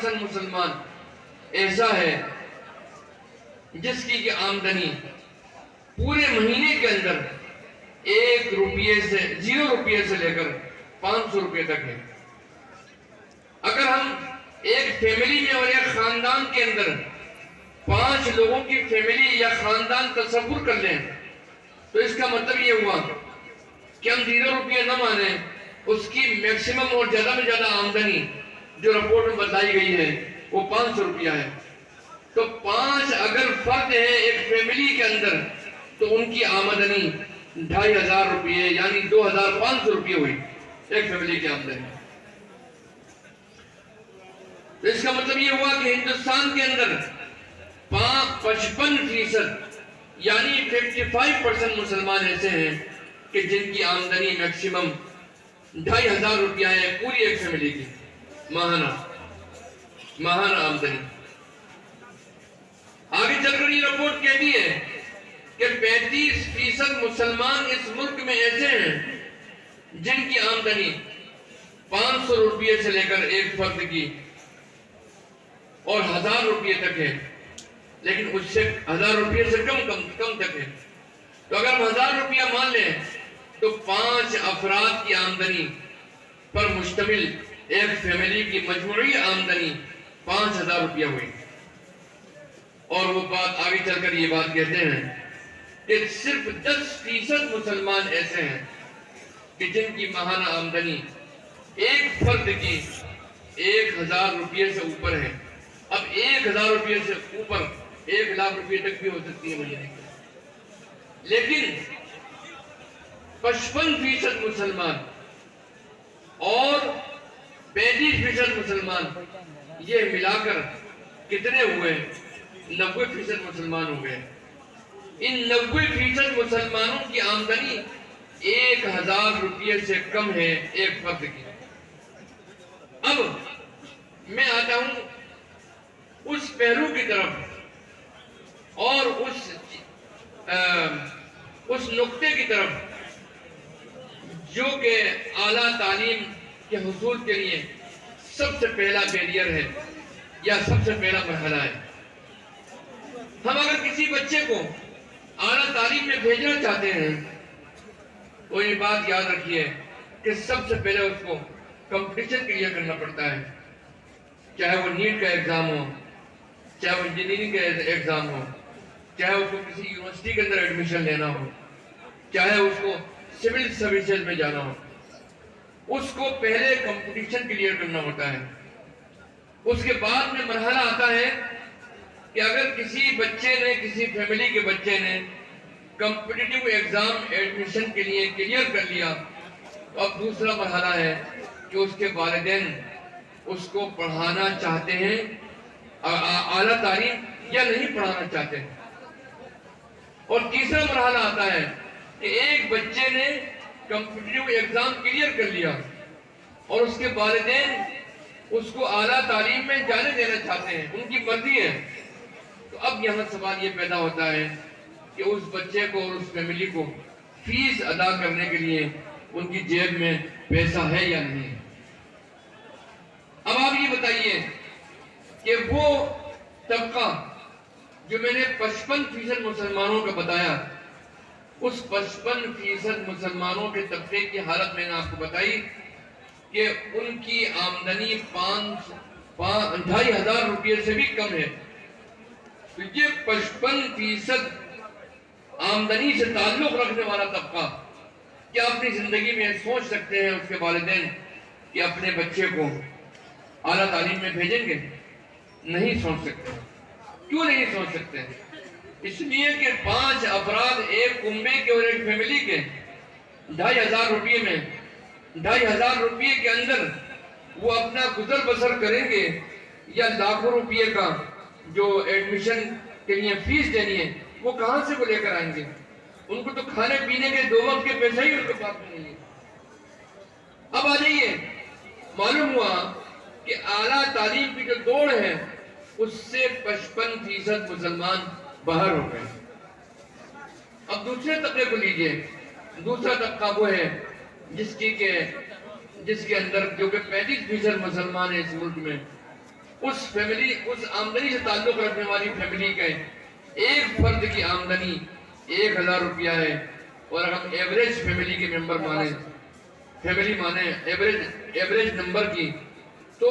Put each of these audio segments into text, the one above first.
65% مسلمان ایسا ہے جس کی کہ آمدنی پورے مہینے کے اندر 1 روپیے سے 0 روپیے سے لے کر 500 روپے تک ہے۔ اگر ہم ایک فیملی میں اور ایک خاندان کے اندر 5 لوگوں کی فیملی یا خاندان تصور کر لیں تو اس کا مطلب یہ ہوا کہ ہم 0 روپیہ نہ مانیں، اس کی میکسیمم اور زیادہ میں زیادہ آمدنی جو رپورٹ میں بتائی گئی ہے وہ 500 روپیہ ہے۔ تو 5 اگر فرد ہیں ایک فیملی کے اندر تو ان کی آمدنی 2500 روپیے یعنی 2500 روپیے ہوئی ایک فیملی کی آمدنی۔ تو اس کا مطلب یہ ہوا کہ ہندوستان کے اندر 55% یعنی 55% مسلمان ایسے ہیں کہ جن کی آمدنی میکسیمم 2500 روپیہ ہے پوری ایک فیملی کی ماہانہ آمدنی۔ آگے چل کر یہ رپورٹ کہتی ہے کہ 35% مسلمان اس ملک میں ایسے ہیں جن کی آمدنی 500 روپیے سے لے کر ایک فرد کی اور 1000 روپیے تک ہے، لیکن اس سے 1000 روپیے سے کم تک ہے۔ تو اگر ہم 1000 روپیہ مان لیں تو 5 افراد کی آمدنی پر مشتمل ایک فیملی کی مجموعی آمدنی 5000 روپیہ ہوئی۔ اور وہ بات آگے چل کر یہ بات کہتے ہیں کہ صرف 10% مسلمان ایسے ہیں کہ جن کی ماہانہ آمدنی ایک فرد کی 1000 روپیے سے اوپر ہے۔ اب 1000 روپیے سے اوپر 1 لاکھ روپیے تک بھی ہو سکتی ہے مہینے کی، لیکن 55% مسلمان اور 35% مسلمان یہ ملا کر کتنے ہوئے؟ 90% مسلمان ہو گئے۔ ان 90% مسلمانوں کی آمدنی 1000 روپیے سے کم ہے ایک فرد کی۔ اب میں آتا ہوں اس پہلو کی طرف اور اس نقطے کی طرف جو کہ اعلیٰ تعلیم کے حصول کے لیے سب سے پہلا بیریئر ہے یا سب سے پہلا مرحلہ ہے۔ ہم اگر کسی بچے کو اعلیٰ تعلیم میں بھیجنا چاہتے ہیں تو یہ بات یاد رکھیے کہ سب سے پہلے اس کو کمپٹیشن کلیئر کرنا پڑتا ہے، چاہے وہ نیٹ کا ایگزام ہو، چاہے وہ انجینئرنگ کا ایگزام ہو، چاہے اس کو کسی یونیورسٹی کے اندر ایڈمیشن لینا ہو، چاہے اس کو سول سروسز میں جانا ہو، اس کو پہلے کمپٹیشن کلیئر کرنا ہوتا ہے۔ اس کے بعد میں مرحلہ آتا ہے کہ اگر کسی بچے نے کسی فیملی کے بچے نے کمپٹیٹیو ایگزام ایڈمیشن کے لیے کلیئر کر لیا تو اب دوسرا مرحلہ ہے کہ اس کے والدین اس کو پڑھانا چاہتے ہیں اعلیٰ تعلیم یا نہیں پڑھانا چاہتے ہیں۔ اور تیسرا مرحلہ آتا ہے کہ ایک بچے نے کمپٹیٹیو ایگزام کلیئر کر لیا اور اس کے والدین اس کو اعلیٰ تعلیم میں جانے دینا چاہتے ہیں، ان کی مرضی ہے۔ تو اب یہاں سوال یہ پیدا ہوتا ہے کہ اس بچے کو اور اس فیملی کو فیس ادا کرنے کے لیے ان کی جیب میں پیسہ ہے یا نہیں۔ اب آپ یہ بتائیے کہ وہ طبقہ جو میں نے 55% مسلمانوں کا بتایا، اس 55% مسلمانوں کے طبقے کی حالت میں نے آپ کو بتائی کہ ان کی آمدنی 2500 روپیے سے بھی کم ہے۔ تو یہ 55% آمدنی سے تعلق رکھنے والا طبقہ کیا اپنی زندگی میں سوچ سکتے ہیں اس کے والدین کہ اپنے بچے کو اعلیٰ تعلیم میں بھیجیں گے؟ نہیں سوچ سکتے۔ کیوں نہیں سوچ سکتے؟ اس لیے کہ 5 افراد ایک کنبے کے اور ایک فیملی کے 2500 روپیے میں 2500 روپیے کے اندر وہ اپنا گزر بسر کریں گے یا لاکھوں روپیے کا جو ایڈمیشن کے لیے فیس دینی ہے وہ کہاں سے وہ لے کر آئیں گے؟ ان کو تو کھانے پینے کے 2 وقت کے پیسے ہی ان کے پاس نہیں ہے۔ اب آ جائیے، معلوم ہوا کہ اعلیٰ تعلیم کی جو دوڑ ہے اس سے 55% مسلمان باہر ہو گئے۔ اب دوسرے طبقے کو لیجئے، دوسرا طبقہ وہ ہے جس کے اندر جو کہ 35% مسلمان ہیں اس ملک میں، اس آمدنی سے تعلق رکھنے والی فیملی کا ایک فرد کی آمدنی 1000 روپیہ ہے، اور ہم ایوریج فیملی کے ممبر مانیں ایوریج نمبر کی، تو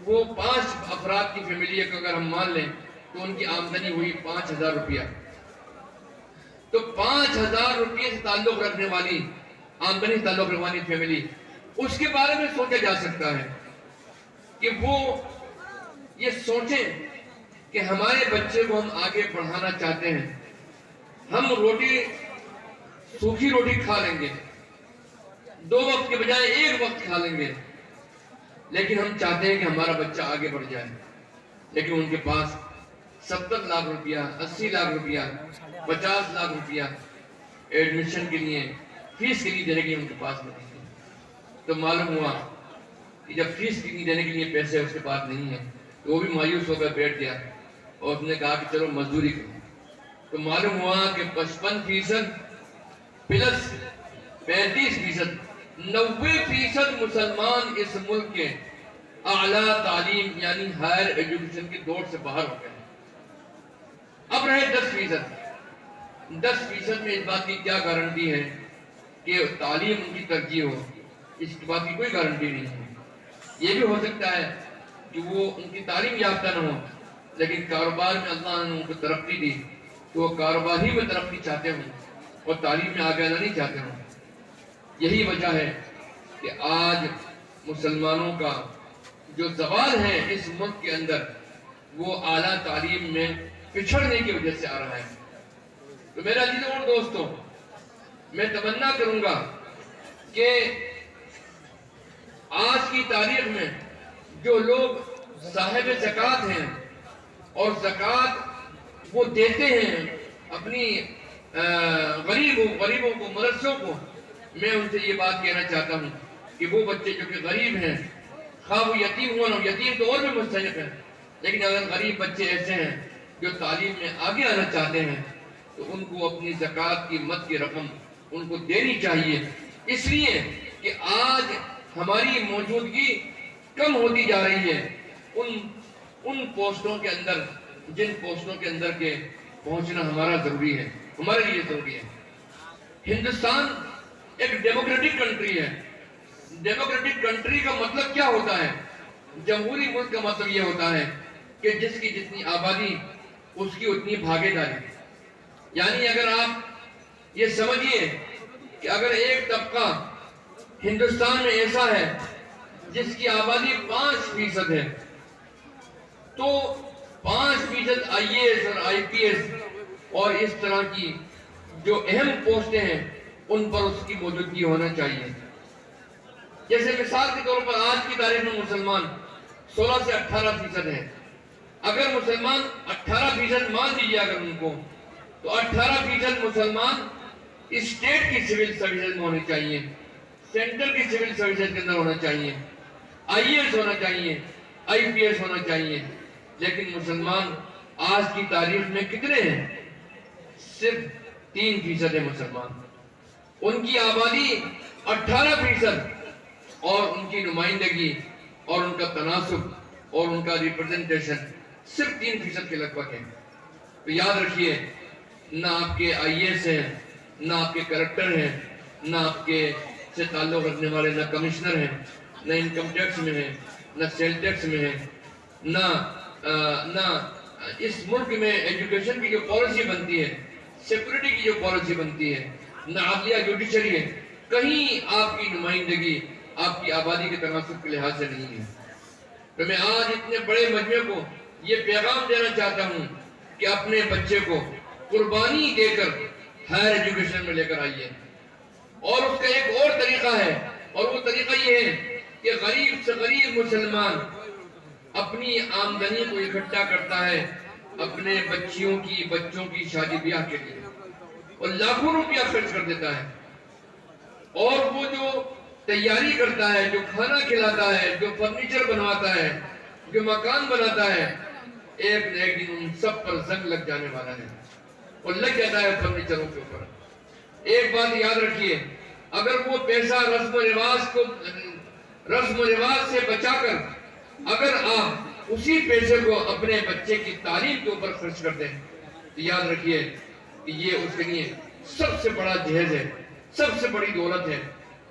وہ 5 افراد کی فیملی کو اگر ہم مان لیں تو ان کی آمدنی ہوئی 5000 روپیہ. تو 5000 روپیے سے تعلق رکھنے والی آمدنی سے تعلق رکھنے والی فیملی، اس کے بارے میں سوچا جا سکتا ہے کہ وہ یہ سوچیں کہ ہمارے بچے کو ہم آگے پڑھانا چاہتے ہیں، ہم سوکھی روٹی کھا لیں گے، 2 وقت کے بجائے 1 وقت کھا لیں گے، لیکن ہم چاہتے ہیں کہ ہمارا بچہ آگے بڑھ جائے. لیکن ان کے پاس 70 لاکھ روپیہ، 80 لاکھ روپیہ، 50 لاکھ روپیہ ایڈمیشن کے لیے، فیس کے لیے دینے کے لیے ان کے پاس نہیں ہے. تو معلوم ہوا کہ جب فیس کے لیے دینے کے لیے پیسے اس کے پاس نہیں ہیں تو وہ بھی مایوس ہو کر بیٹھ گیا اور اس نے کہا کہ چلو مزدوری کرو. تو معلوم ہوا کہ 55% پلس 35%، 90% مسلمان اس ملک کے اعلیٰ تعلیم یعنی ہائر ایجوکیشن کی دوڑ سے باہر ہو گئے. اب رہے 10% میں اس بات کی کیا گارنٹی ہے کہ تعلیم ان کی ترجیح ہو؟ اس بات کی کوئی گارنٹی نہیں ہے. یہ بھی ہو سکتا ہے کہ وہ ان کی تعلیم یافتہ نہ ہو، لیکن کاروبار میں اللہ نے ان کو ترقی دی تو وہ کاروبار ہی میں ترقی چاہتے ہوں اور تعلیم میں آگے آنا نہیں چاہتے ہوں. یہی وجہ ہے کہ آج مسلمانوں کا جو زوال ہے اس ملک کے اندر وہ اعلیٰ تعلیم میں پچھڑنے کی وجہ سے آ رہا ہے. تو میرا عزیزوں اور دوستوں، میں تمنا کروں گا کہ آج کی تاریخ میں جو لوگ صاحب زکوٰۃ ہیں اور زکوٰۃ وہ دیتے ہیں اپنی غریبوں کو، مدرسوں کو، میں ان سے یہ بات کہنا چاہتا ہوں کہ وہ بچے جو کہ غریب ہیں، خواہ وہ یتیم ہو نہ، یتیم تو اور بھی مستحق ہیں، لیکن اگر غریب بچے ایسے ہیں جو تعلیم میں آگے آنا چاہتے ہیں تو ان کو اپنی زکوٰۃ کی مد کی رقم ان کو دینی چاہیے. اس لیے کہ آج ہماری موجودگی کم ہوتی جا رہی ہے ان پوسٹوں کے اندر، جن پوسٹوں کے اندر کے پہنچنا ہمارا ضروری ہے، ہمارے لیے ضروری ہے. ہندوستان ایک ڈیموکریٹک کنٹری ہے. ڈیموکریٹک کنٹری کا مطلب کیا ہوتا ہے؟ جمہوری ملک کا مطلب یہ ہوتا ہے کہ جس کی جتنی آبادی اس کی اتنی بھاگے داری. یعنی اگر آپ یہ سمجھیے کہ اگر ایک طبقہ ہندوستان میں ایسا ہے جس کی آبادی 5% ہے تو 5% IAS اور IPS اور اس طرح کی جو اہم پوسٹیں ہیں ان پر اس کی موجودگی ہونا چاہیے. جیسے مثال کے طور پر آج کی تاریخ میں مسلمان 16 سے 18% ہیں. اگر مسلمان 18% مان دیجیے اگر ان کو، تو 18% مسلمان اسٹیٹ کی سول سروسز میں ہونے چاہیے، سینٹرل کی سول سروسز کے اندر ہونا چاہیے، IAS ہونا چاہیے، IPS ہونا چاہیے. لیکن مسلمان آج کی تاریخ میں کتنے ہیں؟ صرف 3% ہے مسلمان. ان کی آبادی 18% اور ان کی نمائندگی اور ان کا تناسب اور ان کا ریپرزنٹیشن صرف 3% کے لگ بھگ ہے. تو یاد رکھیے، نہ آپ کے IAS ہیں، نہ آپ کے کریکٹر ہیں، نہ آپ کے سے تعلق رکھنے والے نہ کمشنر ہیں، نہ انکم ٹیکس میں ہیں، نہ سیل ٹیکس میں ہیں، نہ اس ملک میں ایجوکیشن کی جو پالیسی بنتی ہے، سیکورٹی کی جو پالیسی بنتی ہے، نہ عدلیہ جوڈیشری ہے، کہیں آپ کی نمائندگی آپ کی آبادی کے تناسب کے لحاظ سے نہیں ہے. تو میں آج اتنے بڑے مجمع کو یہ پیغام دینا چاہتا ہوں کہ اپنے بچے کو قربانی دے کر ہائر ایجوکیشن میں لے کر آئیے. اور اس کا ایک اور طریقہ ہے، اور وہ طریقہ یہ ہے کہ غریب سے غریب مسلمان اپنی آمدنی کو اکٹھا کرتا ہے اپنے بچوں کی شادی بیاہ کے لیے، اور لاکھوں روپیہ خرچ کر دیتا ہے. اور وہ جو تیاری کرتا ہے، جو کھانا کھلاتا ہے، جو فرنیچر بنواتا ہے، جو مکان بناتا ہے، ایک نہ ایک دن ان سب پر زنگ لگ جانے والا ہے اور لگ جاتا ہے فرنیچروں کے اوپر. ایک بات یاد رکھیے، اگر وہ پیسہ رسم و رواج سے بچا کر اگر آپ اسی پیسے کو اپنے بچے کی تعلیم کے اوپر خرچ کر دیں تو یاد رکھیے کہ یہ اس کے لیے سب سے بڑا جہیز ہے، سب سے بڑی دولت ہے،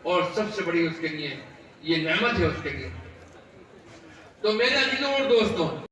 اور سب سے بڑی اس کے لیے یہ نعمت ہے اس کے لیے۔ تو میرے عزیزوں اور دوستوں،